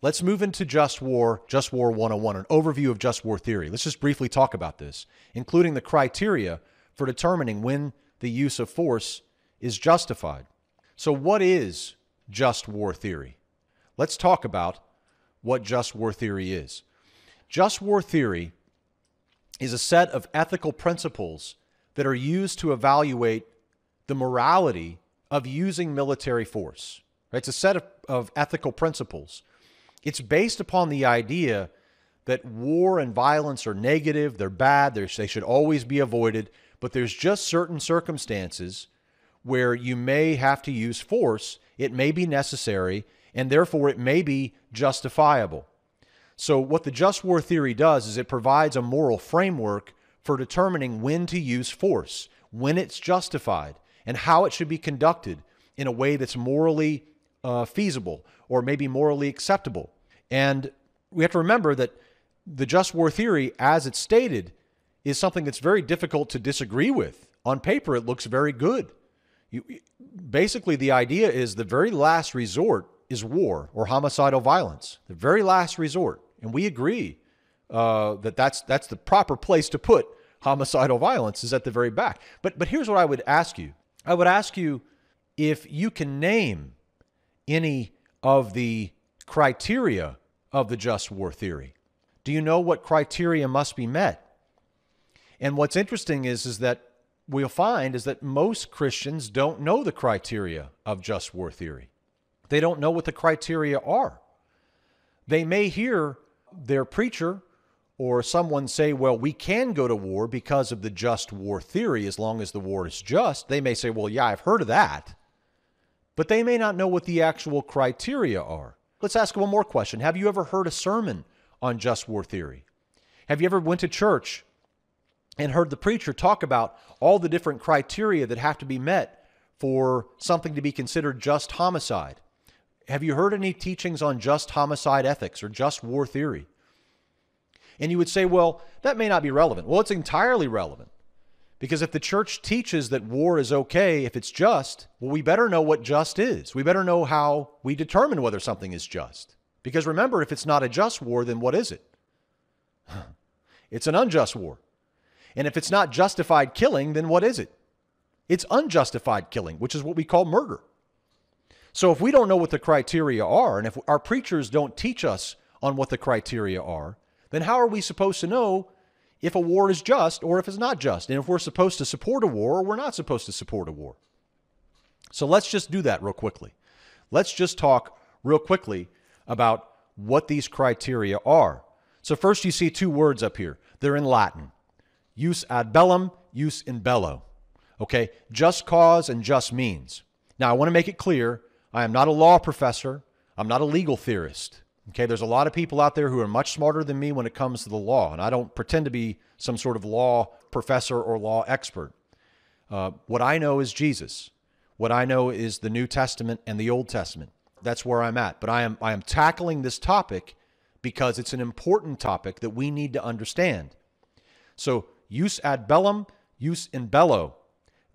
let's move into Just War 101, an overview of just war theory. Let's just briefly talk about this, including the criteria for determining when the use of force is justified. So what is just war theory? Let's talk about what just war theory is. Just war theory is a set of ethical principles that are used to evaluate the morality of using military force. It's a set of ethical principles. It's based upon the idea that war and violence are negative, they're bad, they should always be avoided, but there's just certain circumstances where you may have to use force, it may be necessary, and therefore it may be justifiable. So what the just war theory does is it provides a moral framework for determining when to use force, when it's justified, and how it should be conducted in a way that's morally feasible or maybe morally acceptable. And we have to remember that the just war theory, as it's stated, is something that's very difficult to disagree with. On paper, it looks very good. Basically, the idea is the very last resort is war or homicidal violence, the very last resort. And we agree that that's the proper place to put homicidal violence, is at the very back. But here's what I would ask you. I would ask you if you can name any of the criteria of the just war theory. Do you know what criteria must be met? And what's interesting is that we'll find is that most Christians don't know the criteria of just war theory. They don't know what the criteria are. They may hear their preacher or someone say, well, we can go to war because of the just war theory as long as the war is just. They may say, well, yeah, I've heard of that. But they may not know what the actual criteria are. Let's ask one more question. Have you ever heard a sermon on just war theory? Have you ever went to church and heard the preacher talk about all the different criteria that have to be met for something to be considered just homicide? Have you heard any teachings on just homicide ethics or just war theory? And you would say, well, that may not be relevant. Well, it's entirely relevant. Because if the church teaches that war is okay if it's just, well, we better know what just is. We better know how we determine whether something is just. Because remember, if it's not a just war, then what is it? It's an unjust war. And if it's not justified killing, then what is it? It's unjustified killing, which is what we call murder. So if we don't know what the criteria are, and if our preachers don't teach us on what the criteria are, then how are we supposed to know if a war is just or if it's not just, and if we're supposed to support a war or we're not supposed to support a war? So let's just do that real quickly. Let's just talk real quickly about what these criteria are. So first you see two words up here. They're in Latin. Jus ad bellum, jus in bello. Okay, just cause and just means. Now I want to make it clear, I am not a law professor. I'm not a legal theorist. Okay, there's a lot of people out there who are much smarter than me when it comes to the law, and I don't pretend to be some sort of law professor or law expert. What I know is Jesus. What I know is the New Testament and the Old Testament. That's where I'm at. But I am tackling this topic because it's an important topic that we need to understand. So, jus ad bellum, jus in bello.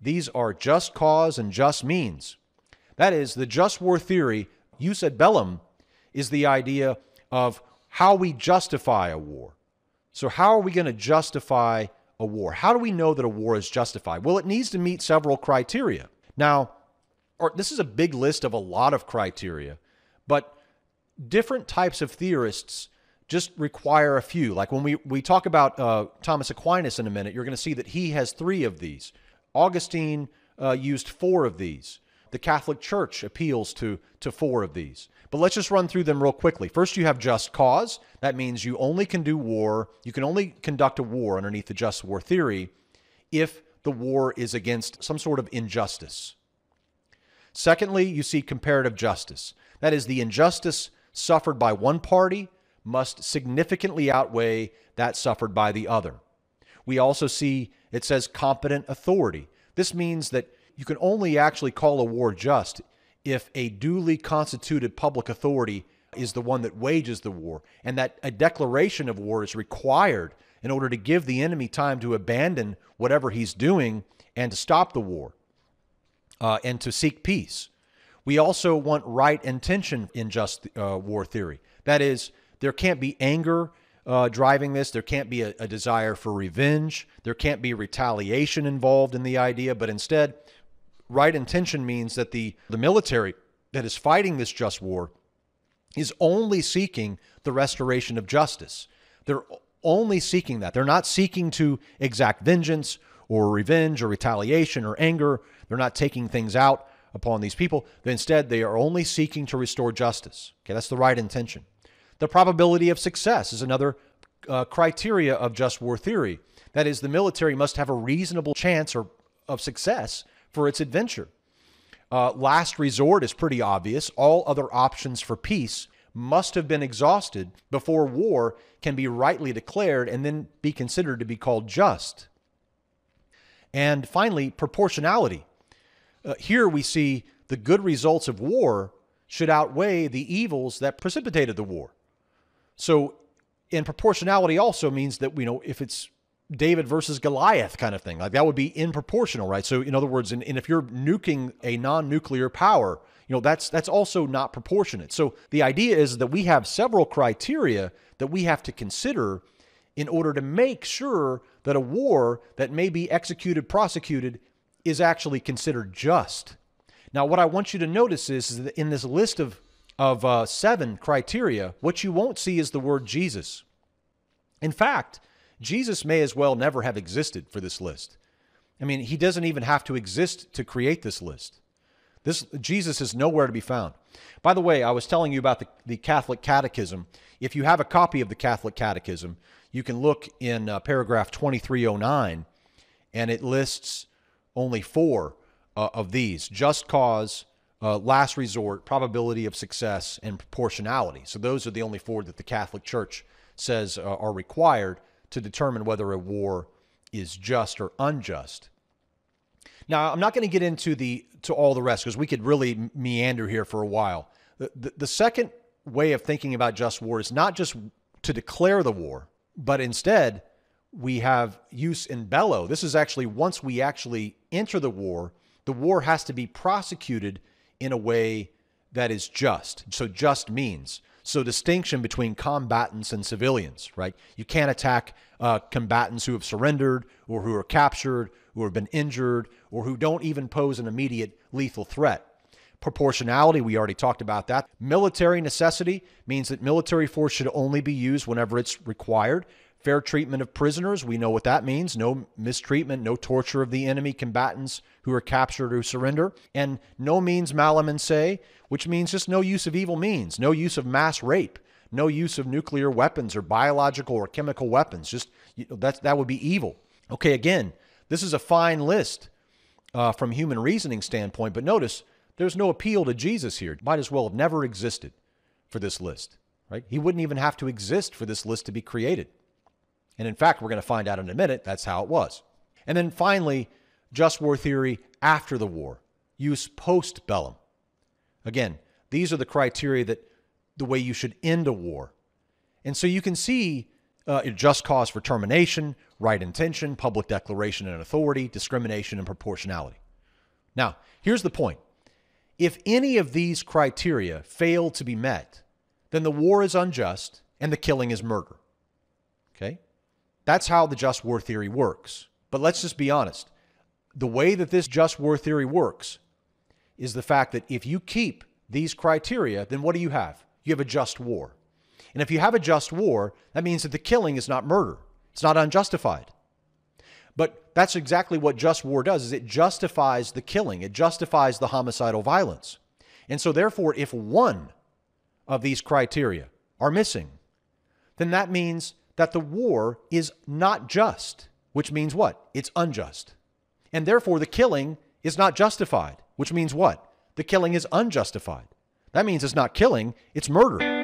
These are just cause and just means. That is, the just war theory, jus ad bellum, is the idea of how we justify a war. So how are we going to justify a war? How do we know that a war is justified? Well, it needs to meet several criteria. Now, this is a big list of a lot of criteria, but different types of theorists just require a few. Like when we talk about Thomas Aquinas in a minute, you're going to see that he has 3 of these. Augustine used 4 of these. The Catholic Church appeals to 4 of these. But let's just run through them real quickly. First, you have just cause. That means you only can do war. You can only conduct a war underneath the just war theory if the war is against some sort of injustice. Secondly, you see comparative justice. That is, the injustice suffered by one party must significantly outweigh that suffered by the other. We also see it says competent authority. This means that you can only actually call a war just if a duly constituted public authority is the one that wages the war, and that a declaration of war is required in order to give the enemy time to abandon whatever he's doing and to stop the war and to seek peace. We also want right intention in just war theory. That is, there can't be anger driving this. There can't be a desire for revenge. There can't be retaliation involved in the idea, but instead, right intention means that the military that is fighting this just war is only seeking the restoration of justice. They're only seeking that. They're not seeking to exact vengeance or revenge or retaliation or anger. They're not taking things out upon these people. Instead, they are only seeking to restore justice. Okay, that's the right intention. The probability of success is another criteria of just war theory. That is, the military must have a reasonable chance of success for its adventure. Last resort is pretty obvious. All other options for peace must have been exhausted before war can be rightly declared and then be considered to be called just. And finally, proportionality. Here we see the good results of war should outweigh the evils that precipitated the war. So, and proportionality also means that, if it's David versus Goliath kind of thing, like that would be in-proportional, right? So in other words, and if you're nuking a non-nuclear power, that's also not proportionate. So the idea is that we have several criteria that we have to consider in order to make sure that a war that may be executed, prosecuted, is actually considered just. Now, what I want you to notice is that in this list of 7 criteria, what you won't see is the word Jesus. In fact, Jesus may as well never have existed for this list. I mean, he doesn't even have to exist to create this list. Jesus is nowhere to be found. By the way, I was telling you about the Catholic Catechism. If you have a copy of the Catholic Catechism, you can look in paragraph 2309, and it lists only 4 of these: just cause, last resort, probability of success, and proportionality. So those are the only 4 that the Catholic Church says are required to determine whether a war is just or unjust. Now, I'm not going to get into all the rest because we could really meander here for a while. The second way of thinking about just war is not just to declare the war, but instead we have jus in bello. This is actually, once we actually enter the war has to be prosecuted in a way that is just. So just means, so distinction between combatants and civilians, right? You can't attack combatants who have surrendered or who are captured, who have been injured, or who don't even pose an immediate lethal threat. Proportionality, we already talked about that. Military necessity means that military force should only be used whenever it's required. Fair treatment of prisoners, we know what that means. No mistreatment, no torture of the enemy combatants who are captured or surrender. And no means malum in se, which means just no use of evil means, no use of mass rape, no use of nuclear weapons or biological or chemical weapons. Just that would be evil. Okay, again, this is a fine list from human reasoning standpoint, but notice there's no appeal to Jesus here. Might as well have never existed for this list, right? He wouldn't even have to exist for this list to be created. And in fact, we're going to find out in a minute that's how it was. And then finally, just war theory after the war, jus post bellum. Again, these are the criteria that the way you should end a war. And so you can see just cause for termination, right intention, public declaration and authority, discrimination, and proportionality. Now, here's the point. If any of these criteria fail to be met, then the war is unjust and the killing is murder. Okay? That's how the just war theory works. But let's just be honest. The way that this just war theory works is the fact that if you keep these criteria, then what do you have? You have a just war. And if you have a just war, that means that the killing is not murder. It's not unjustified. But that's exactly what just war does, is it justifies the killing. It justifies the homicidal violence. And so therefore, if one of these criteria are missing, then that means that the war is not just, which means what? It's unjust. And therefore, the killing is not justified, which means what? The killing is unjustified. That means it's not killing, it's murder.